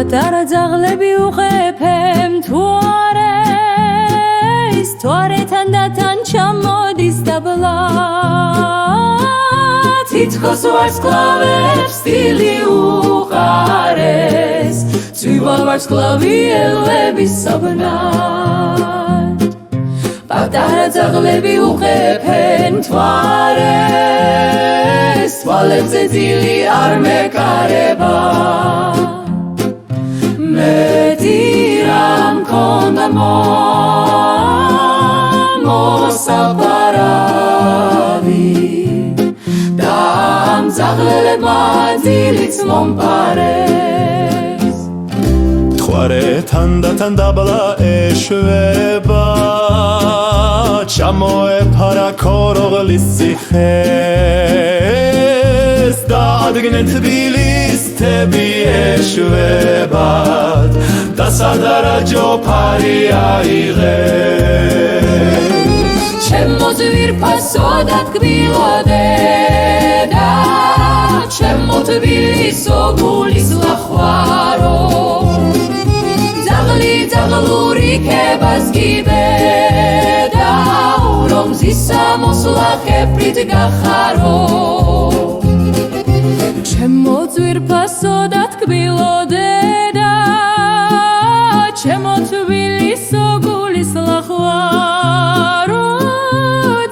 პატარა ძაღლები უღებემ თუ არა ის თვარეთან და თან ჩამოდის დაბლა თითქოს ვარსკვლავებს სტილი უყარეს წვივალ ვარსკვლავი ელების საბნად პატარა ძაღლები უღებენ თვარეს თვალებზე ძილი არ მეკარება მეტი რამ მქონდა მოსაფარავი და ამ ძაღლებმა ძილიც მომპარეს თვარეთან და თან დაბლა ეშვება ჩამოეფარა ქოროღლის ციხეს და ადგნენ თბილის თები ეშვებათ და სადარა ჯოფარი აიღეს ჩემო ძვირფასო და თკბილო დედა ჩემო თბილისო გულის ლახვარო ძაღლი ძაღლური ქებას გიბედა რომ ზისა მოსვლა ხეფრით გახარო ჩემო ძვირფასო და თკბილო დედა ჩემო თბილისო გულის ლახვარო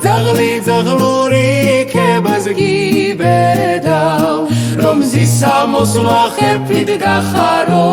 ძაღლი ძაღლური ქებას გიბედა რომ ზისა მოსვლა ხეფრით გახარო